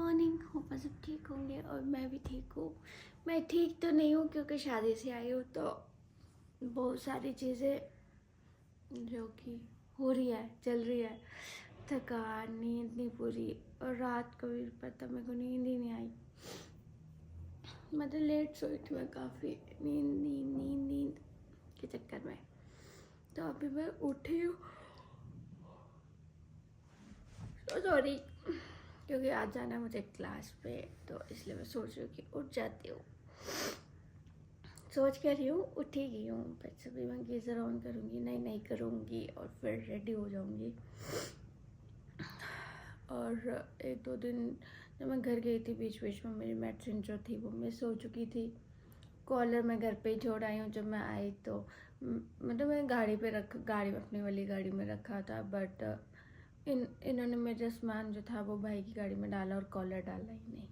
Morning. Hope सब ठीक होंगे और मैं भी ठीक हूँ। मैं ठीक तो नहीं हूँ क्योंकि शादी से आई हूँ तो बहुत सारी चीज़ें जो कि हो रही है, चल रही है। थकान, नींद नहीं पूरी, और रात को भी पता मेरे को नींद ही नहीं आई। मतलब लेट सोई थी मैं काफ़ी, नींद नींद नींद नींद के चक्कर में। तो अभी मैं उठी हूँ, सॉरी, क्योंकि आज जाना है मुझे क्लास पे, तो इसलिए मैं सोच रही हूँ कि उठ जाती हूँ। सोच कर रही हूँ, उठी गई हूँ, बस अभी मैं गीज़र ऑन करूँगी, नहीं करूँगी और फिर रेडी हो जाऊँगी। और एक दो दिन जब मैं घर गई थी, बीच बीच में मेरी मेडिसिन जो थी वो मिस हो चुकी थी। कॉलर मैं घर पे ही छोड़ आई हूँ। जब मैं आई तो मतलब मैं गाड़ी अपनी वाली गाड़ी में रखा था, बट इन्होंने मेरा सामान जो था वो भाई की गाड़ी में डाला और कॉलर डाला ही नहीं।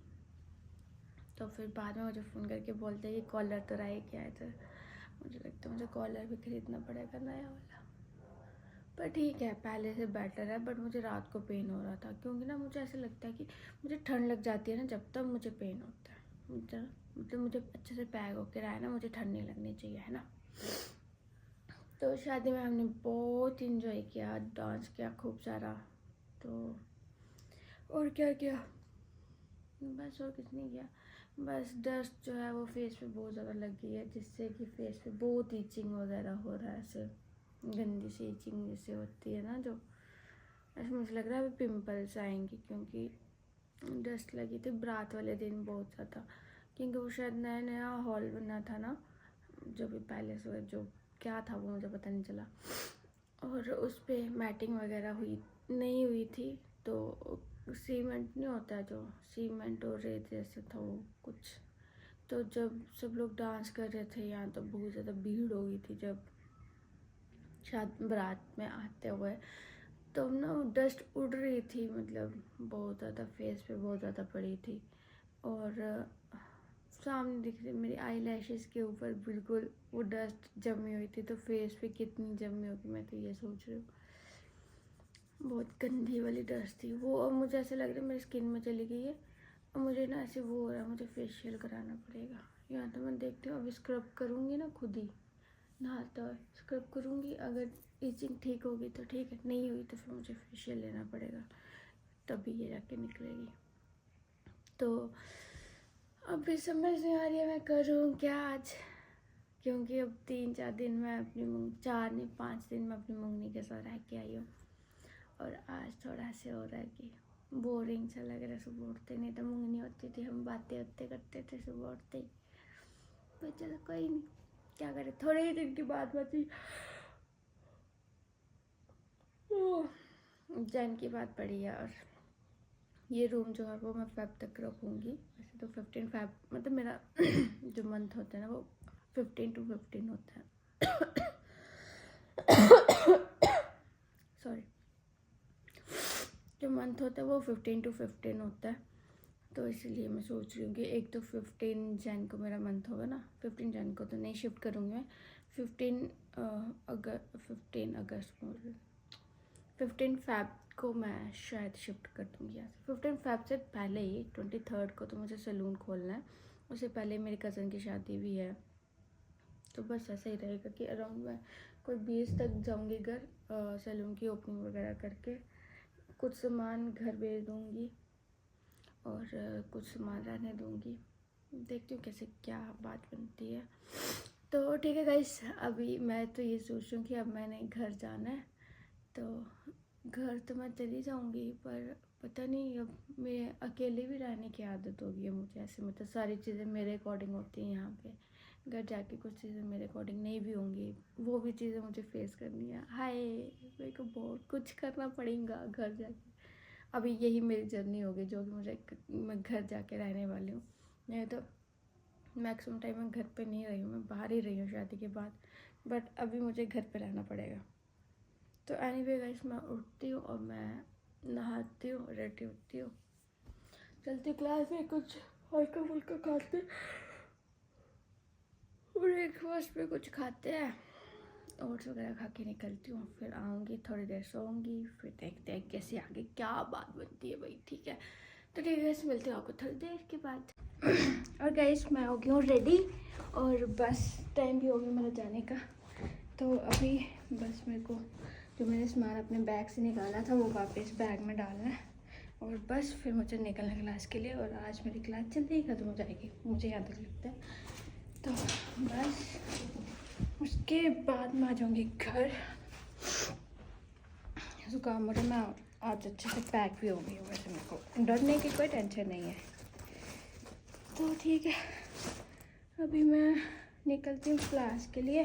तो फिर बाद में मुझे फ़ोन करके बोलते हैं कि कॉलर तो रहा क्या है। तो मुझे लगता है मुझे कॉलर भी ख़रीदना पड़ेगा नया वाला, पर ठीक है, पहले से बेटर है। बट मुझे रात को पेन हो रहा था, क्योंकि ना मुझे ऐसा लगता है कि मुझे ठंड लग जाती है ना, जब तक मुझे पेन होता है। मुझे अच्छे से पैक होकर आया ना, मुझे ठंड नहीं लगनी चाहिए, है ना। तो शादी में हमने बहुत इंजॉय किया, डांस किया खूब सारा। तो और क्या किया, बस और कुछ नहीं किया। बस डस्ट जो है वो फेस पे बहुत ज़्यादा लग गई है, जिससे कि फेस पे बहुत ईचिंग वगैरह हो रहा है, ऐसे गंदी सी ईचिंग जैसे होती है ना, जो ऐसे मुझे लग रहा है अभी पिंपल्स आएंगे, क्योंकि डस्ट लगी थी बारात वाले दिन बहुत ज़्यादा। क्योंकि वो शायद नया नया हॉल बना था ना, जो भी पैलेस हुआ, जो क्या था वो मुझे पता नहीं चला। और उस पर मैटिंग वगैरह नहीं हुई थी, तो सीमेंट नहीं होता है, जो सीमेंट और रेत जैसे था वो कुछ। तो जब सब लोग डांस कर रहे थे यहाँ, तो बहुत ज़्यादा भीड़ हो गई थी जब शायद बारात में आते हुए। तो ना डस्ट उड़ रही थी, मतलब बहुत ज़्यादा फेस पे बहुत ज़्यादा पड़ी थी। और सामने दिख रही मेरी आई लैशेज़ के ऊपर बिल्कुल वो डस्ट जमी हुई थी, तो फेस पे कितनी जमी होगी मैं तो ये सोच रही हूँ। बहुत गंदी वाली डस्ट थी वो, और मुझे ऐसा लग रहा है मेरी स्किन में चली गई है। और मुझे ना ऐसे वो हो रहा है, मुझे फेशियल कराना पड़ेगा। यहाँ तो मैं देखती हूँ, अभी स्क्रब करूँगी ना खुद ही, नहाता हुआ स्क्रब करूँगी। अगर ईचिंग ठीक होगी तो ठीक है, नहीं हुई तो फिर मुझे फेशियल लेना पड़ेगा, तभी ये जाके निकलेगी। तो अभी समझ नहीं आ रही है मैं करूँ क्या आज, क्योंकि अब 3-4 दिन में अपनी 4 नहीं 5 दिन में अपनी मंगनी के साथ रह के आई हूँ। और आज थोड़ा से हो रहा है कि बोरिंग सा लग रहा है सुबह उठते। नहीं तो मंगनी होती थी, हम बातें होते करते थे सुबह उठते ही। पर चलो कोई नहीं, क्या करें, थोड़े ही दिन की बात बची। जैन की बात पड़ी है। और ये रूम जो है वो मैं फेब तक रखूँगी। वैसे तो 15 फेब, मतलब मेरा जो मंथ होता है ना वो 15 to 15 होता है। सॉरी, जो मंथ होता है वो 15 to 15 होता है। तो इसलिए मैं सोच रही हूँ कि एक तो 15 जैन को मेरा मंथ होगा ना, 15 जैन को तो नहीं शिफ्ट करूँगी मैं। 15 अगस्त में, 15 फेब को मैं शायद शिफ्ट कर दूँगी यहाँ से। 15 फेब से पहले ही 23 को तो मुझे सैलून खोलना है, उससे पहले मेरी कज़न की शादी भी है। तो बस ऐसा ही रहेगा कि अराउंड मैं कोई 20 तक जाऊँगी घर, सैलून की ओपनिंग वगैरह करके कुछ सामान घर भेज दूँगी और कुछ सामान रहने दूँगी। देखती हूँ कैसे क्या बात बनती है। तो ठीक है गाइस, अभी मैं तो ये सोच रही हूँ कि अब मैंने घर जाना है, तो घर तो मैं चली जाऊँगी, पर पता नहीं अब मैं अकेले भी रहने की आदत होगी है मुझे। ऐसे मतलब सारी चीज़ें मेरे अकॉर्डिंग होती हैं यहाँ पे, घर जाके कुछ चीज़ें मेरे अकॉर्डिंग नहीं भी होंगी, वो भी चीज़ें मुझे फेस करनी है। हाय, मेरे को बहुत कुछ करना पड़ेगा घर जाके। अभी यही मेरी जर्नी होगी जो कि मैं घर जाके रहने वाली हूँ। नहीं तो मैक्सिमम टाइम मैं घर पे नहीं रही हूँ, मैं बाहर ही रही हूँ शादी के बाद, बट अभी मुझे घर पे रहना पड़ेगा। तो एनीवे गाइस, मैं उठती हूँ और मैं नहाती हूँ, रेडी होती हूँ, चलती क्लास में, कुछ हल्का फुल्का खाते, ब्रेकफास्ट पे कुछ खाते हैं, ओट्स वगैरह खा के निकलती हूँ। फिर आऊँगी, थोड़ी देर सोऊंगी, फिर देखते हैं कैसे आगे क्या बात बनती है भाई, ठीक है। तो ठीक है गाइस, मिलते हैं आपको थोड़ी देर के बाद। और गाइस मैं हो गई हूँ रेडी और बस टाइम भी हो गया मेरा जाने का। तो अभी बस मेरे को जो मैंने सामान अपने बैग से निकाला था वो वापस बैग में डालना है और बस फिर मुझे निकलना है क्लास के लिए। और आज मेरी क्लास जल्दी ही ख़त्म हो जाएगी, मुझे यहाँ तक लगता है। तो बस उसके बाद मैं आ जाऊँगी घर। जुकाम हो रहा है, मैं आज अच्छे से पैक भी हो गई हूँ। वैसे मेरे को डरने की कोई टेंशन नहीं है। तो ठीक है, अभी मैं निकलती हूँ क्लास के लिए।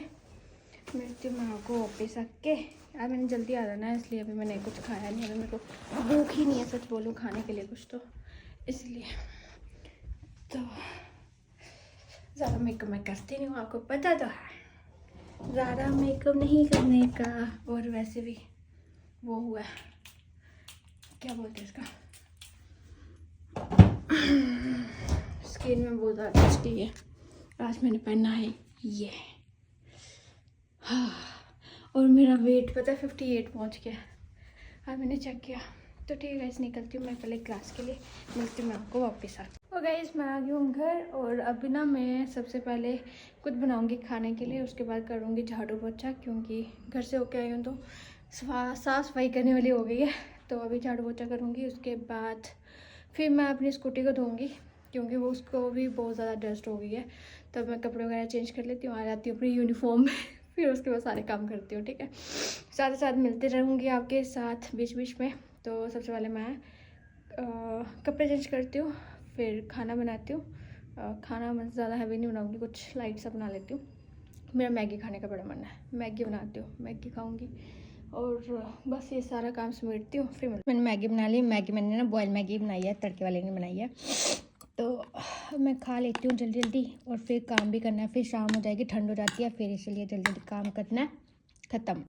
मिलती हूँ माँ को वापस आके। यार मैंने जल्दी आ जाना है इसलिए अभी मैंने कुछ खाया नहीं है। अभी मेरे को भूख ही नहीं है सच बोलूँ खाने के लिए कुछ, तो इसलिए तो ज़्यादा मेकअप मैं करती नहीं हूँ, आपको पता तो है। ज़्यादा मेकअप नहीं करने का। और वैसे भी वो हुआ है, क्या बोलते हैं इसका, स्किन में बहुत ज़्यादा डस्टी है। आज मैंने पहना है ये, हाँ। और मेरा वेट पता है 58 पहुँच गया। हाँ मैंने चेक किया। तो ठीक है गाइस, निकलती हूँ मैं पहले क्लास के लिए। मिलती हूँ मैं आपको वापस आ। और गाइस मैं आ गई हूँ घर और अभी ना मैं सबसे पहले कुछ बनाऊँगी खाने के लिए, उसके बाद करूँगी झाड़ू पोछा, क्योंकि घर से होके आई हूँ तो साफ़ सफाई करने वाली हो गई है। तो अभी झाड़ू पोछा करूँगी, उसके बाद फिर मैं अपनी स्कूटी को धोऊँगी क्योंकि वो उसको भी बहुत ज़्यादा डस्ट हो गई है। तब मैं कपड़े वगैरह चेंज कर लेती हूँ, आ जाती हूँ अपनी यूनिफॉर्म में। फिर उसके बाद सारे काम करती हूँ, ठीक है। साथ ही साथ मिलते रहूँगी आपके साथ बीच बीच में। तो सबसे पहले मैं कपड़े चेंज करती हूँ, फिर खाना बनाती हूँ। खाना मैं ज़्यादा हैवी नहीं बनाऊँगी, कुछ लाइट सा बना लेती हूँ। मेरा मैगी खाने का बड़ा मन है, मैगी बनाती हूँ, मैगी खाऊँगी। और बस ये सारा काम समेटती हूँ। फिर मैंने मैगी बना ली। मैगी मैंने ना बॉयल मैगी बनाई है, तड़के वाले नहीं बनाई है। तो मैं खा लेती हूँ जल्दी जल्दी और फिर काम भी करना है। फिर शाम हो जाएगी, ठंड हो जाती है, फिर इसलिए जल्दी जल्दी काम करना है, ख़त्म।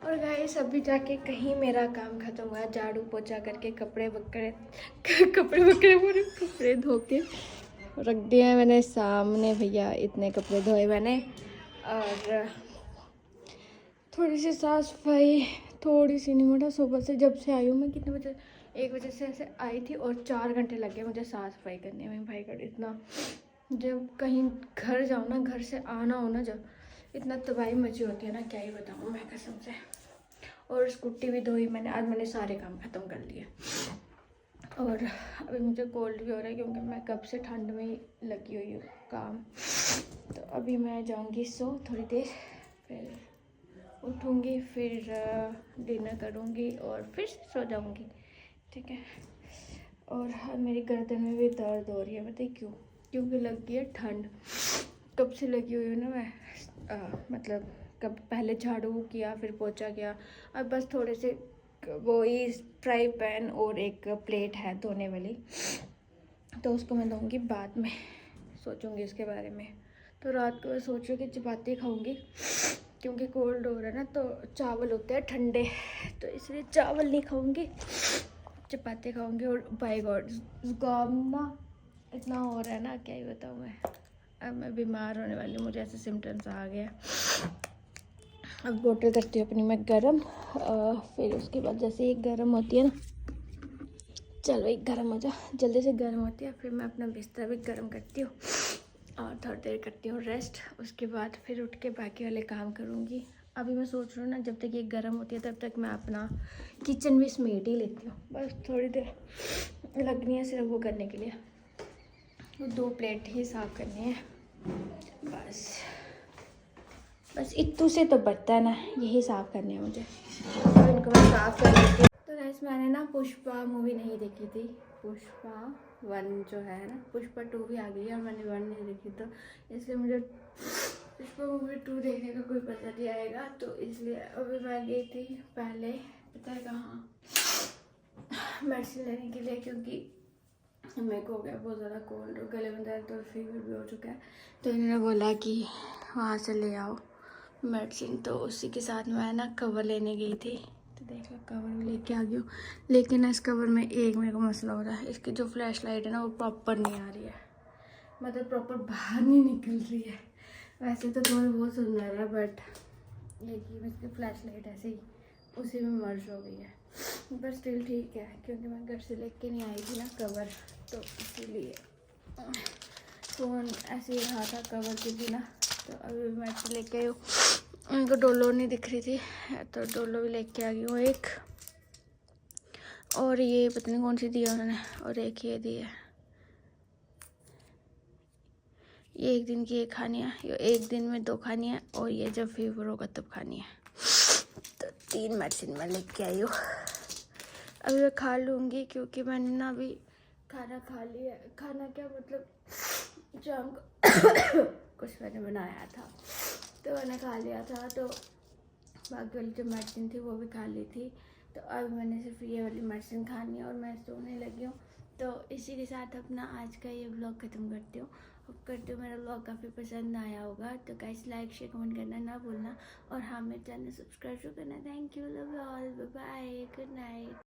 और गाइस अभी जाके कहीं मेरा काम खत्म हुआ, झाड़ू पोछा करके कपड़े धो के रख दिए हैं मैंने सामने। भैया इतने कपड़े धोए मैंने। और थोड़ी सी साफ सफाई, थोड़ी सी नहीं, मोटा सुबह से जब से आई हूँ मैं, कितने बजे, 1 बजे से ऐसे आई थी और 4 घंटे लगे मुझे साफ सफाई करने में। भाई का इतना, जब कहीं घर जाओ ना, घर से आना हो ना, जब इतना तबाही मची होती है ना, क्या ही बताऊँ मैं कसम से। और स्कूटी भी धोई मैंने, आज मैंने सारे काम ख़त्म कर लिए। और अभी मुझे कोल्ड भी हो रहा है क्योंकि मैं कब से ठंड में ही लगी हुई हूँ काम। तो अभी मैं जाऊँगी सो थोड़ी देर, फिर उठूँगी, फिर डिनर करूँगी और फिर सो जाऊँगी, ठीक है। और मेरी गर्दन में भी दर्द हो रही है, बताइए क्यों? क्योंकि लग गई है ठंड, कब से लगी हुई हूँ ना मैं। मतलब कब पहले झाड़ू किया, फिर पोछा किया, अब बस थोड़े से वो ही फ्राई पैन और एक प्लेट है धोने वाली, तो उसको मैं धोऊंगी बाद में, सोचूंगी इसके बारे में। तो रात को मैं सोच रही हूँ कि चपाती खाऊंगी क्योंकि कोल्ड हो रहा है ना, तो चावल होते हैं ठंडे, तो इसलिए चावल नहीं खाऊंगी, चपाती खाऊंगी। और बाय गॉड जुकाम ना इतना हो रहा है ना, क्या ही बताऊँ मैं। अब मैं बीमार होने वाली हूँ, मुझे ऐसे सिम्टम्स आ गया। अब बोतल करती हूँ अपनी मैं गरम, फिर उसके बाद जैसे ही गरम होती है ना, चलो एक गरम हो जा, जल्दी से गरम होती है, फिर मैं अपना बिस्तर भी गरम करती हूँ और थोड़ी देर करती हूँ रेस्ट। उसके बाद फिर उठ के बाकी वाले काम करूँगी। अभी मैं सोच रही हूँ ना, जब तक ये गर्म होती है तब तक मैं अपना किचन भी समेट ही लेती हूँ, बस थोड़ी देर लगनी है सिर्फ वो करने के लिए। वो 2 प्लेट ही साफ़ करनी है बस, बस इतू से तो बचता है ना, यही साफ़ करने हैं मुझे, तो इनको मैं साफ़ कर लेती हूँ। तो गाइस मैंने ना पुष्पा मूवी नहीं देखी थी, पुष्पा 1 जो है ना, पुष्पा 2 भी आ गई है और मैंने 1 नहीं देखी, तो इसलिए मुझे पुष्पा मूवी 2 देखने का कोई पता नहीं आएगा। तो इसलिए अभी मैं गई थी पहले, पता है कहाँ, मेडिसिन लेने के लिए, क्योंकि मेरे को हो गया बहुत ज़्यादा कोल्ड और गले में दर्द और फीवर भी हो चुका है। तो इन्होंने बोला कि वहाँ से ले आओ मेडिसिन, तो उसी के साथ मैं ना कवर लेने गई थी। तो देख लो कवर भी लेके आ गई हूँ, लेकिन इस कवर में एक मेरे को मसला हो रहा है, इसकी जो फ्लैश लाइट है ना वो प्रॉपर नहीं आ रही है, मतलब प्रॉपर बाहर नहीं निकल रही है। वैसे तो तुम्हें बहुत सुंदर है, बट ये कि इसकी फ्लैश लाइट ऐसे ही उसी में मर्ज हो गई है, पर स्टिल ठीक है क्योंकि मैं घर से लेके नहीं आई थी ना कवर, तो इसीलिए फ़ोन ऐसे ही रहा था कवर के बिना। तो अभी मैं से लेके आई हूँ, उनको डोलो नहीं दिख रही थी तो डोलो भी लेके आ गई हूँ एक, और ये पता नहीं कौन सी दी है उन्होंने, और एक ये दी है, ये एक दिन की एक खानी है, ये एक दिन में 2 खानी है, और ये जब फीवर होगा तब खानी है। तो 3 मेडिसिन मैं लेके आई हूँ, अभी मैं खा लूँगी क्योंकि मैंने ना अभी खाना खा लिया। खाना क्या मतलब शाम को कुछ मैंने बनाया था तो मैंने खा लिया था, तो बाकी वाली जो मेडिसिन थी वो भी खा ली थी। तो अब मैंने सिर्फ ये वाली मेडिसिन खानी है और मैं सोने लगी हूँ। तो इसी के साथ अपना आज का ये व्लॉग ख़त्म करती हूँ। होप करती हूँ मेरा व्लॉग काफ़ी पसंद आया होगा। तो गाइस लाइक शेयर कमेंट करना ना भूलना, और हाँ मेरे चैनल सब्सक्राइब करना। Thank you, love you all, bye bye, good night.